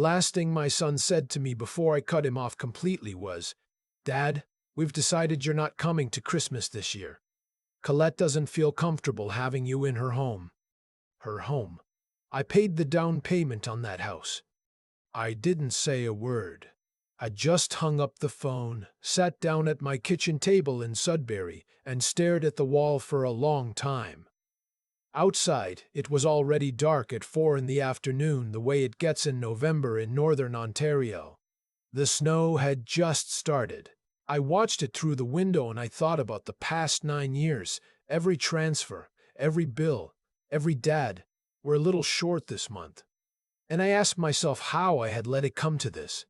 last thing my son said to me before I cut him off completely was, "Dad, we've decided you're not coming to Christmas this year. Colette doesn't feel comfortable having you in her home." Her home. I paid the down payment on that house. I didn't say a word. I just hung up the phone, sat down at my kitchen table in Sudbury, and stared at the wall for a long time. Outside, it was already dark at 4 in the afternoon, the way it gets in November in northern Ontario. The snow had just started. I watched it through the window and I thought about the past 9 years. Every transfer, every bill, every dad. We're a little short this month. And I asked myself how I had let it come to this.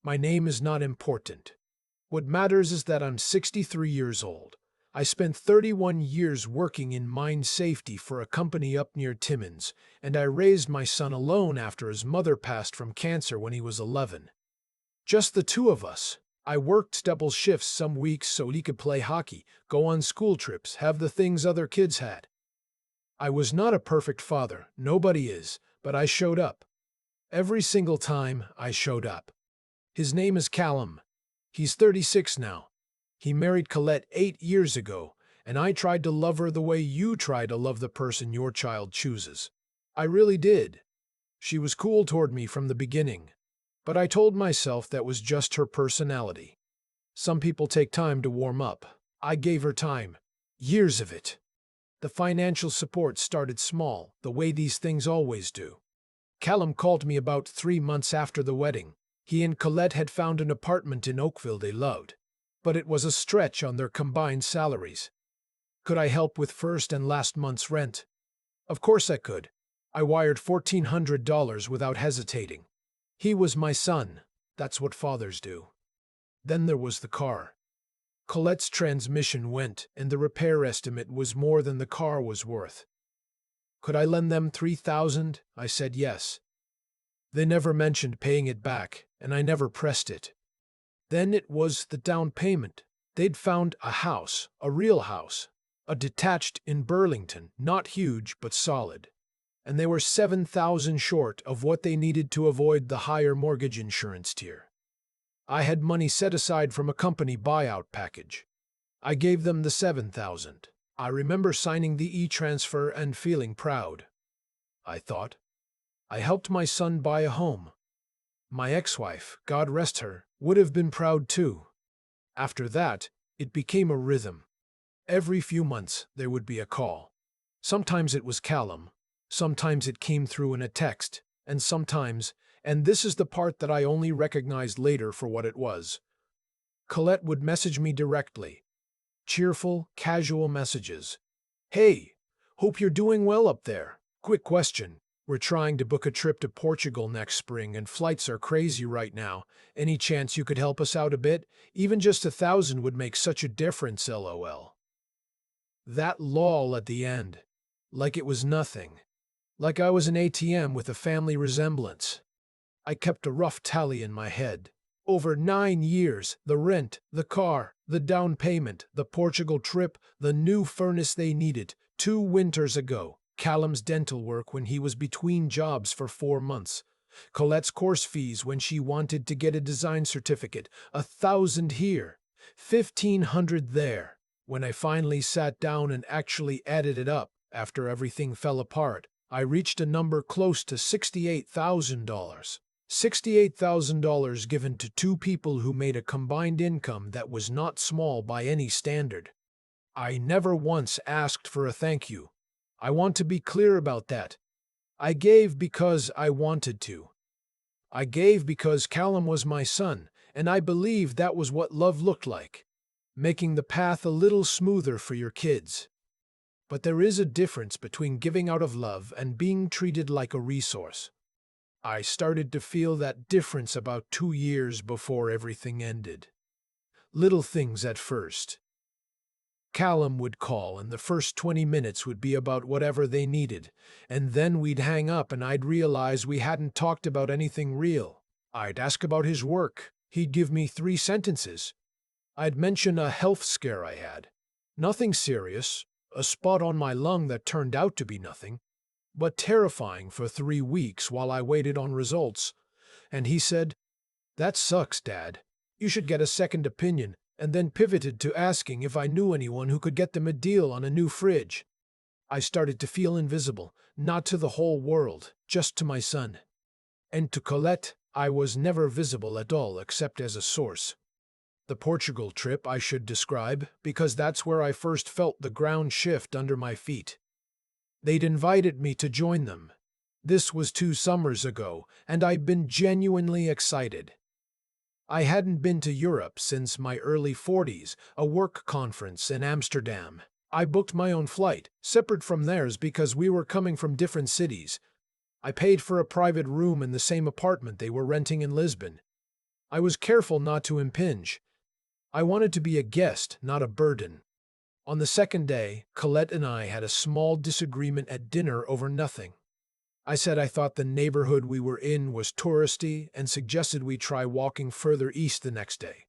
My name is not important. What matters is that I'm 63 years old. I spent 31 years working in mine safety for a company up near Timmins, and I raised my son alone after his mother passed from cancer when he was 11. Just the two of us. I worked double shifts some weeks so he could play hockey, go on school trips, have the things other kids had. I was not a perfect father, nobody is, but I showed up. Every single time I showed up. His name is Callum. He's 36 now. He married Colette 8 years ago, and I tried to love her the way you try to love the person your child chooses. I really did. She was cool toward me from the beginning, but I told myself that was just her personality. Some people take time to warm up. I gave her time. Years of it. The financial support started small, the way these things always do. Callum called me about 3 months after the wedding. He and Colette had found an apartment in Oakville they loved, but it was a stretch on their combined salaries. Could I help with first and last month's rent? Of course I could. I wired $1,400 without hesitating. He was my son. That's what fathers do. Then there was the car. Colette's transmission went, and the repair estimate was more than the car was worth. Could I lend them $3,000? I said yes. They never mentioned paying it back, and I never pressed it. Then it was the down payment. They'd found a house, a real house, a detached in Burlington, not huge but solid. And they were $7,000 short of what they needed to avoid the higher mortgage insurance tier. I had money set aside from a company buyout package. I gave them the $7,000. I remember signing the e-transfer and feeling proud. I thought, I helped my son buy a home. My ex-wife, God rest her, would have been proud too. After that, it became a rhythm. Every few months, there would be a call. Sometimes it was Callum. Sometimes it came through in a text. And sometimes, and this is the part that I only recognized later for what it was, Colette would message me directly. Cheerful, casual messages. Hey, hope you're doing well up there. Quick question. We're trying to book a trip to Portugal next spring and flights are crazy right now. Any chance you could help us out a bit? Even just 1,000 would make such a difference, lol. That lol at the end. Like it was nothing. Like I was an ATM with a family resemblance. I kept a rough tally in my head. Over 9 years, the rent, the car, the down payment, the Portugal trip, the new furnace they needed, 2 winters ago. Callum's dental work when he was between jobs for 4 months. Colette's course fees when she wanted to get a design certificate, 1,000 here, 1,500 there. When I finally sat down and actually added it up, after everything fell apart, I reached a number close to $68,000. $68,000 given to 2 people who made a combined income that was not small by any standard. I never once asked for a thank you. I want to be clear about that. I gave because I wanted to. I gave because Callum was my son, and I believed that was what love looked like. Making the path a little smoother for your kids. But there is a difference between giving out of love and being treated like a resource. I started to feel that difference about 2 years before everything ended. Little things at first. Callum would call and the first 20 minutes would be about whatever they needed, and then we'd hang up and I'd realize we hadn't talked about anything real. I'd ask about his work. He'd give me 3 sentences. I'd mention a health scare I had. Nothing serious, a spot on my lung that turned out to be nothing, but terrifying for 3 weeks while I waited on results. And he said, "That sucks, Dad. You should get a second opinion," and then pivoted to asking if I knew anyone who could get them a deal on a new fridge. I started to feel invisible, not to the whole world, just to my son. And to Colette, I was never visible at all except as a source. The Portugal trip I should describe, because that's where I first felt the ground shift under my feet. They'd invited me to join them. This was 2 summers ago, and I'd been genuinely excited. I hadn't been to Europe since my early 40s, a work conference in Amsterdam. I booked my own flight, separate from theirs because we were coming from different cities. I paid for a private room in the same apartment they were renting in Lisbon. I was careful not to impinge. I wanted to be a guest, not a burden. On the second day, Colette and I had a small disagreement at dinner over nothing. I said I thought the neighborhood we were in was touristy and suggested we try walking further east the next day.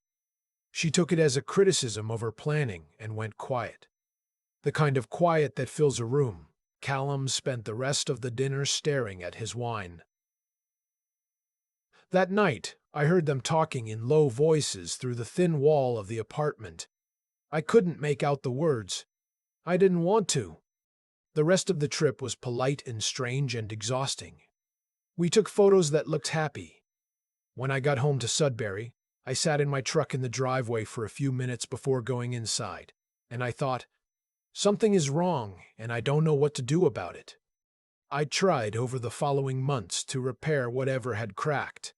She took it as a criticism of her planning and went quiet. The kind of quiet that fills a room. Callum spent the rest of the dinner staring at his wine. That night, I heard them talking in low voices through the thin wall of the apartment. I couldn't make out the words. I didn't want to. The rest of the trip was polite and strange and exhausting. We took photos that looked happy. When I got home to Sudbury, I sat in my truck in the driveway for a few minutes before going inside, and I thought, something is wrong, and I don't know what to do about it. I tried over the following months to repair whatever had cracked.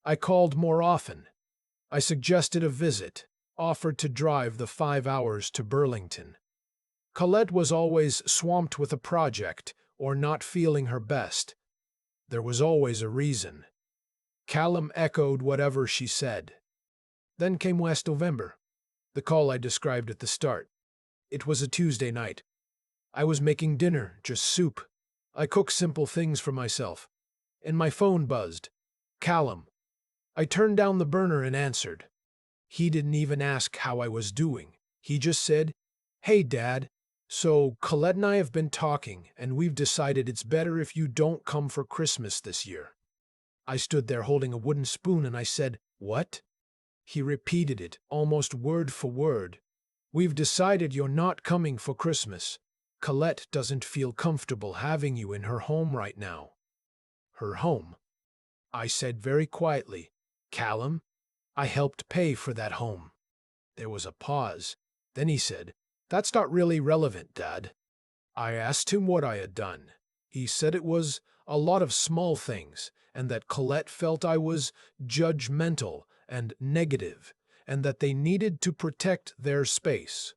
I called more often. I suggested a visit, offered to drive the 5 hours to Burlington. Colette was always swamped with a project or not feeling her best. There was always a reason. Callum echoed whatever she said. Then came last November, the call I described at the start. It was a Tuesday night. I was making dinner, just soup. I cook simple things for myself. And my phone buzzed. Callum. I turned down the burner and answered. He didn't even ask how I was doing. He just said, "Hey, Dad. So, Colette and I have been talking, and we've decided it's better if you don't come for Christmas this year." I stood there holding a wooden spoon and I said, "What?" He repeated it, almost word for word. "We've decided you're not coming for Christmas. Colette doesn't feel comfortable having you in her home right now." Her home? I said very quietly, "Callum, I helped pay for that home." There was a pause. Then he said, "That's not really relevant, Dad." I asked him what I had done. He said it was a lot of small things, and that Colette felt I was judgmental and negative, and that they needed to protect their space.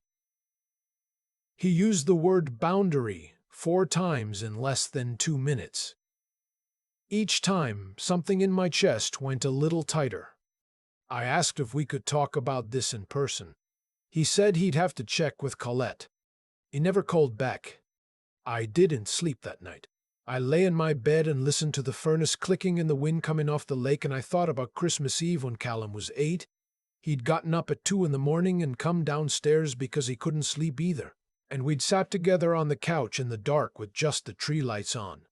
He used the word boundary 4 times in less than 2 minutes. Each time, something in my chest went a little tighter. I asked if we could talk about this in person. He said he'd have to check with Colette. He never called back. I didn't sleep that night. I lay in my bed and listened to the furnace clicking and the wind coming off the lake, and I thought about Christmas Eve when Callum was 8. He'd gotten up at 2 in the morning and come downstairs because he couldn't sleep either. And we'd sat together on the couch in the dark with just the tree lights on.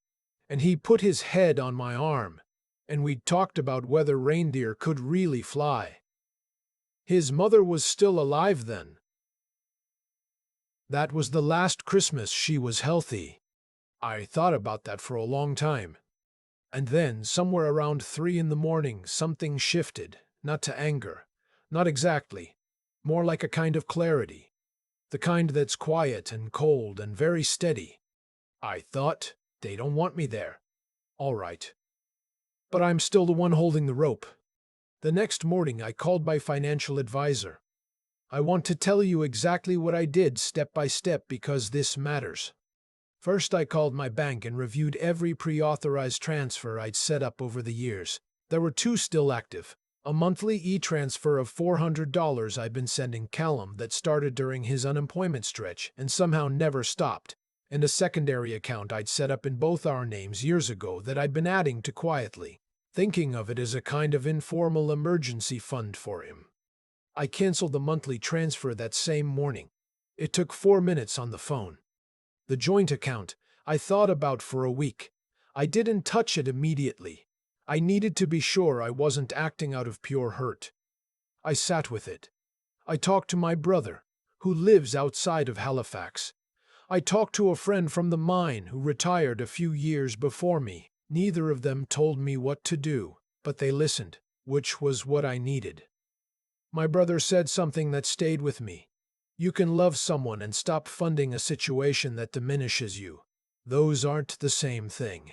And he put his head on my arm, and we'd talked about whether reindeer could really fly. His mother was still alive then. That was the last Christmas she was healthy. I thought about that for a long time. And then, somewhere around 3 in the morning, something shifted, not to anger, not exactly, more like a kind of clarity. The kind that's quiet and cold and very steady. I thought, they don't want me there. All right. But I'm still the one holding the rope. The next morning I called my financial advisor. I want to tell you exactly what I did step by step because this matters. First, I called my bank and reviewed every pre-authorized transfer I'd set up over the years. There were 2 still active. A monthly e-transfer of $400 I'd been sending Callum that started during his unemployment stretch and somehow never stopped, and a secondary account I'd set up in both our names years ago that I'd been adding to quietly, thinking of it as a kind of informal emergency fund for him. I canceled the monthly transfer that same morning. It took 4 minutes on the phone. The joint account I thought about for a week. I didn't touch it immediately. I needed to be sure I wasn't acting out of pure hurt. I sat with it. I talked to my brother, who lives outside of Halifax. I talked to a friend from the mine who retired a few years before me. Neither of them told me what to do, but they listened, which was what I needed. My brother said something that stayed with me. You can love someone and stop funding a situation that diminishes you. Those aren't the same thing.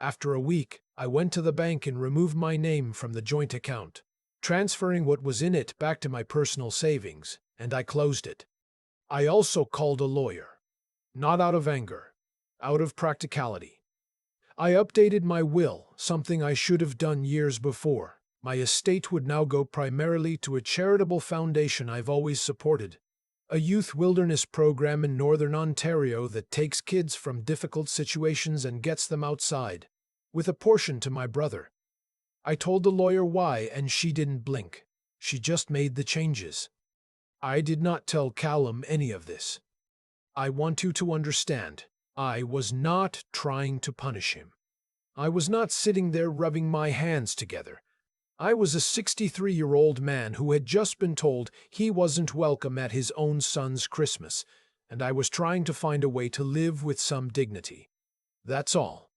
After a week, I went to the bank and removed my name from the joint account, transferring what was in it back to my personal savings, and I closed it. I also called a lawyer. Not out of anger, out of practicality. I updated my will, something I should have done years before. My estate would now go primarily to a charitable foundation I've always supported, a youth wilderness program in northern Ontario that takes kids from difficult situations and gets them outside, with a portion to my brother. I told the lawyer why, and she didn't blink. She just made the changes. I did not tell Callum any of this. I want you to understand, I was not trying to punish him. I was not sitting there rubbing my hands together. I was a 63-year-old man who had just been told he wasn't welcome at his own son's Christmas, and I was trying to find a way to live with some dignity. That's all.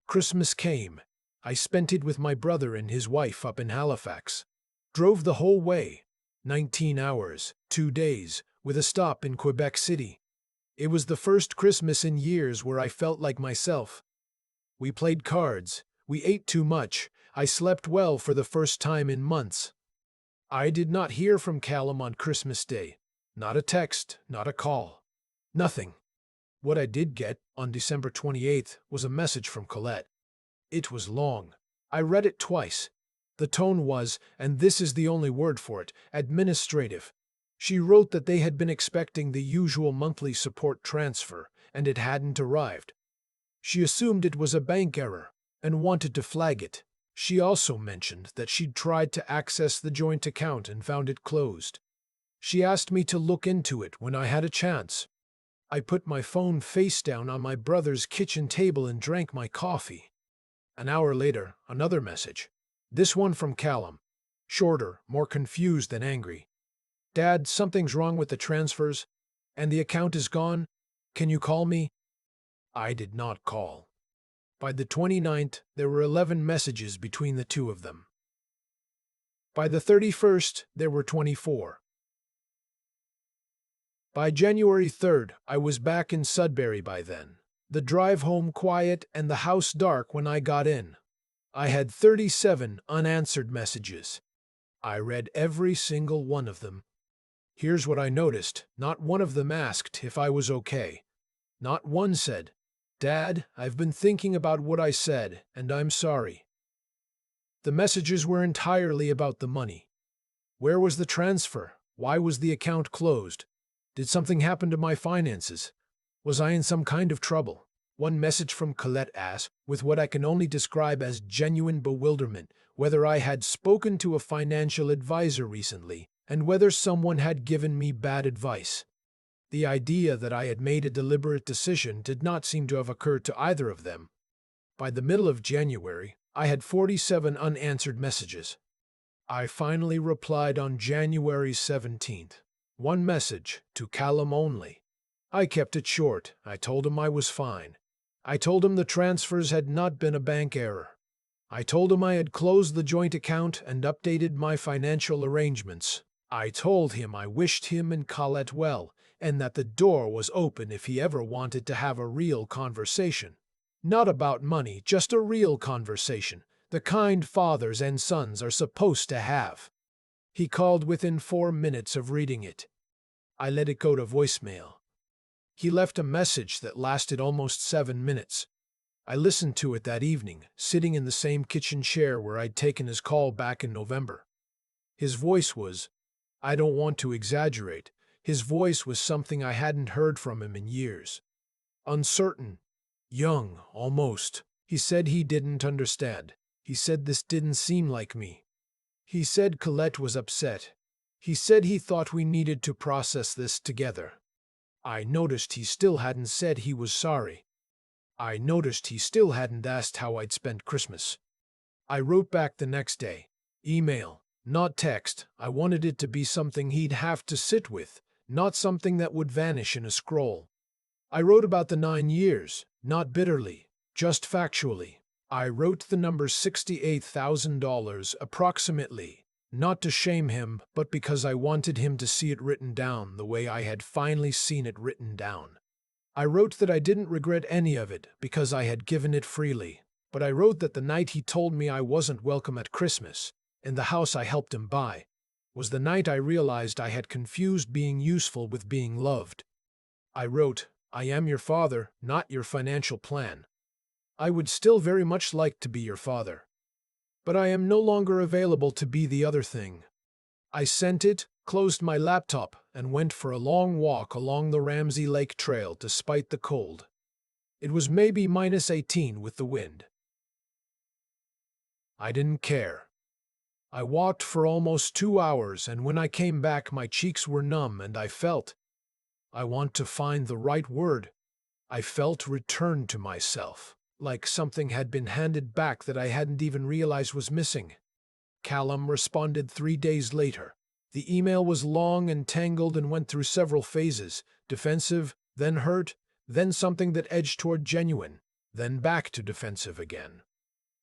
Christmas came. I spent it with my brother and his wife up in Halifax. Drove the whole way, 19 hours, 2 days, with a stop in Quebec City. It was the first Christmas in years where I felt like myself. We played cards. We ate too much. I slept well for the first time in months. I did not hear from Callum on Christmas Day. Not a text, not a call. Nothing. What I did get, on December 28th, was a message from Colette. It was long. I read it twice. The tone was, and this is the only word for it, administrative. She wrote that they had been expecting the usual monthly support transfer, and it hadn't arrived. She assumed it was a bank error, and wanted to flag it. She also mentioned that she'd tried to access the joint account and found it closed. She asked me to look into it when I had a chance. I put my phone face down on my brother's kitchen table and drank my coffee. An hour later, another message. This one from Callum. Shorter, more confused than angry. Dad, something's wrong with the transfers, and the account is gone. Can you call me? I did not call. By the 29th, there were 11 messages between the two of them. By the 31st, there were 24. By January 3rd, I was back in Sudbury by then. The drive home quiet and the house dark when I got in. I had 37 unanswered messages. I read every single one of them. Here's what I noticed. Not one of them asked if I was okay. Not one said, "Dad, I've been thinking about what I said, and I'm sorry." The messages were entirely about the money. Where was the transfer? Why was the account closed? Did something happen to my finances? Was I in some kind of trouble? One message from Colette asked, with what I can only describe as genuine bewilderment, whether I had spoken to a financial advisor recently, and whether someone had given me bad advice. The idea that I had made a deliberate decision did not seem to have occurred to either of them. By the middle of January, I had 47 unanswered messages. I finally replied on January 17th. One message, to Callum only. I kept it short. I told him I was fine. I told him the transfers had not been a bank error. I told him I had closed the joint account and updated my financial arrangements. I told him I wished him and Colette well, and that the door was open if he ever wanted to have a real conversation. Not about money, just a real conversation, the kind fathers and sons are supposed to have. He called within 4 minutes of reading it. I let it go to voicemail. He left a message that lasted almost 7 minutes. I listened to it that evening, sitting in the same kitchen chair where I'd taken his call back in November. His voice was, I don't want to exaggerate, his voice was something I hadn't heard from him in years. Uncertain. Young, almost. He said he didn't understand. He said this didn't seem like me. He said Colette was upset. He said he thought we needed to process this together. I noticed he still hadn't said he was sorry. I noticed he still hadn't asked how I'd spent Christmas. I wrote back the next day. Email, not text. I wanted it to be something he'd have to sit with, not something that would vanish in a scroll. I wrote about the 9 years, not bitterly, just factually. I wrote the number $68,000 approximately, not to shame him, but because I wanted him to see it written down the way I had finally seen it written down. I wrote that I didn't regret any of it because I had given it freely, but I wrote that the night he told me I wasn't welcome at Christmas, in the house I helped him buy, was the night I realized I had confused being useful with being loved. I wrote, I am your father, not your financial plan. I would still very much like to be your father, but I am no longer available to be the other thing. I sent it, closed my laptop, and went for a long walk along the Ramsey Lake Trail despite the cold. It was maybe -18 with the wind. I didn't care. I walked for almost 2 hours, and when I came back my cheeks were numb and I want to find the right word, I felt returned to myself, like something had been handed back that I hadn't even realized was missing. Callum responded 3 days later. The email was long and tangled and went through several phases: defensive, then hurt, then something that edged toward genuine, then back to defensive again.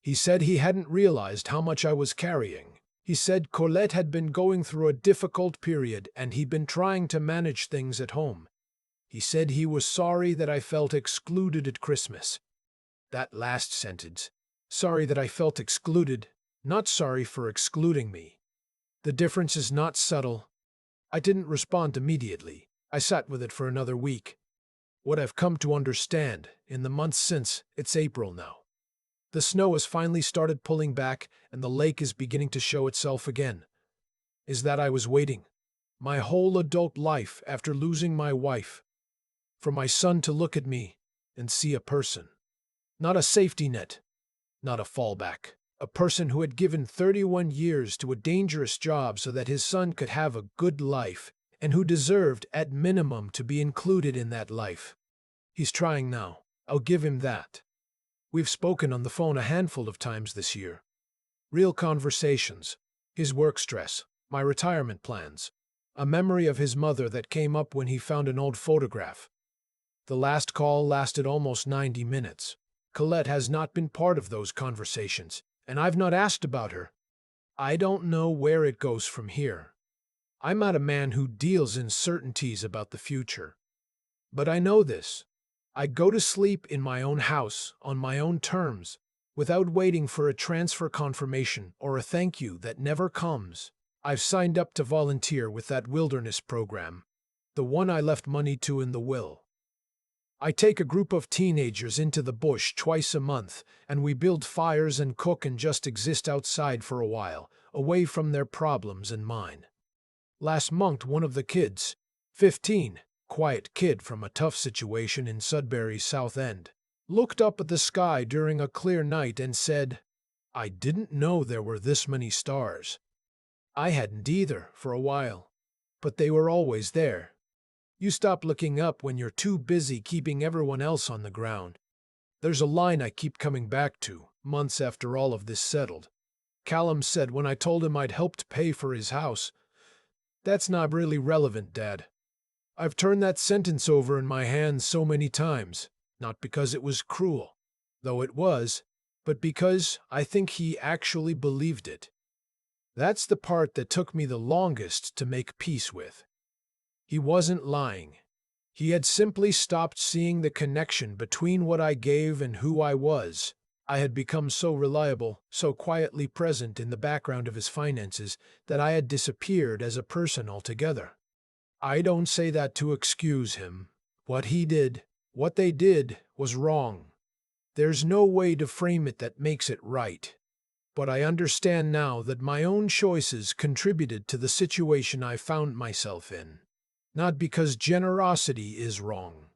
He said he hadn't realized how much I was carrying. He said Colette had been going through a difficult period and he'd been trying to manage things at home. He said he was sorry that I felt excluded at Christmas. That last sentence, sorry that I felt excluded, not sorry for excluding me. The difference is not subtle. I didn't respond immediately. I sat with it for another week. What I've come to understand, in the months since, it's April now. The snow has finally started pulling back and the lake is beginning to show itself again, is that I was waiting, my whole adult life after losing my wife, for my son to look at me and see a person. Not a safety net, not a fallback. A person who had given 31 years to a dangerous job so that his son could have a good life, and who deserved, at minimum, to be included in that life. He's trying now. I'll give him that. We've spoken on the phone a handful of times this year. Real conversations. His work stress, my retirement plans, a memory of his mother that came up when he found an old photograph. The last call lasted almost 90 minutes. Colette has not been part of those conversations, and I've not asked about her. I don't know where it goes from here. I'm not a man who deals in certainties about the future. But I know this. I go to sleep in my own house, on my own terms, without waiting for a transfer confirmation or a thank you that never comes. I've signed up to volunteer with that wilderness program, the one I left money to in the will. I take a group of teenagers into the bush twice a month, and we build fires and cook and just exist outside for a while, away from their problems and mine. Last month, one of the kids, 15, quiet kid from a tough situation in Sudbury's South End, looked up at the sky during a clear night and said, I didn't know there were this many stars. I hadn't either for a while, but they were always there. You stop looking up when you're too busy keeping everyone else on the ground. There's a line I keep coming back to, months after all of this settled. Callum said when I told him I'd helped pay for his house, "That's not really relevant, Dad." I've turned that sentence over in my hands so many times, not because it was cruel, though it was, but because I think he actually believed it. That's the part that took me the longest to make peace with. He wasn't lying. He had simply stopped seeing the connection between what I gave and who I was. I had become so reliable, so quietly present in the background of his finances, that I had disappeared as a person altogether. I don't say that to excuse him. What he did, what they did, was wrong. There's no way to frame it that makes it right. But I understand now that my own choices contributed to the situation I found myself in. Not because generosity is wrong.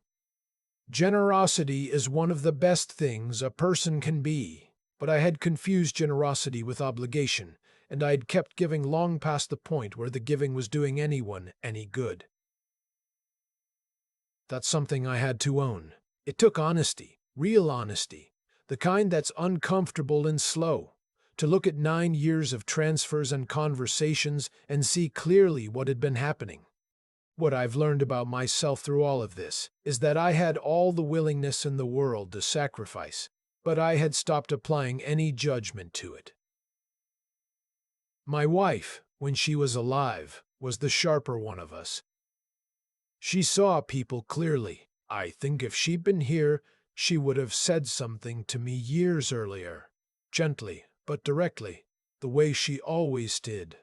Generosity is one of the best things a person can be, but I had confused generosity with obligation, and I had kept giving long past the point where the giving was doing anyone any good. That's something I had to own. It took honesty, real honesty, the kind that's uncomfortable and slow. to look at 9 years of transfers and conversations and see clearly what had been happening. What I've learned about myself through all of this is that I had all the willingness in the world to sacrifice, but I had stopped applying any judgment to it. My wife, when she was alive, was the sharper one of us. She saw people clearly. I think if she'd been here, she would have said something to me years earlier, gently but directly, the way she always did.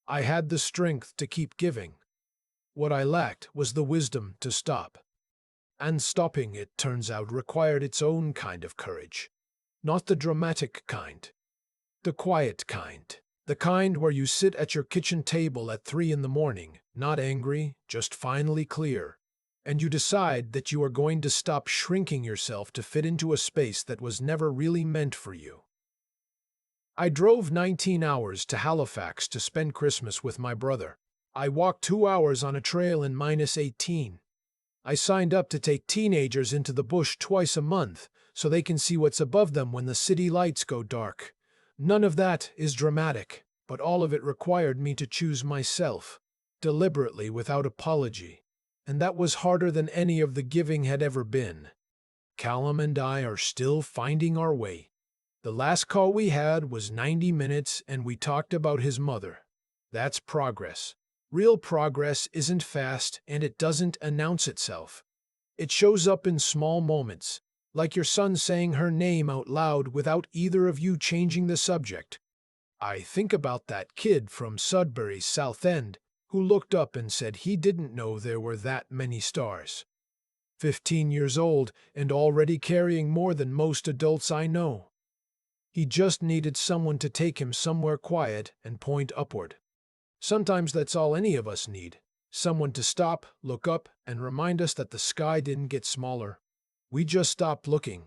I had the strength to keep giving. What I lacked was the wisdom to stop. And stopping, it turns out, required its own kind of courage. Not the dramatic kind. The quiet kind. The kind where you sit at your kitchen table at 3 in the morning, not angry, just finally clear, and you decide that you are going to stop shrinking yourself to fit into a space that was never really meant for you. I drove 19 hours to Halifax to spend Christmas with my brother. I walked 2 hours on a trail in -18. I signed up to take teenagers into the bush twice a month so they can see what's above them when the city lights go dark. None of that is dramatic, but all of it required me to choose myself, deliberately without apology, and that was harder than any of the giving had ever been. Callum and I are still finding our way. The last call we had was 90 minutes and we talked about his mother. That's progress. Real progress isn't fast and it doesn't announce itself. It shows up in small moments, like your son saying her name out loud without either of you changing the subject. I think about that kid from Sudbury's South End who looked up and said he didn't know there were that many stars. 15 years old and already carrying more than most adults I know. He just needed someone to take him somewhere quiet and point upward. Sometimes that's all any of us need. Someone to stop, look up, and remind us that the sky didn't get smaller. We just stopped looking.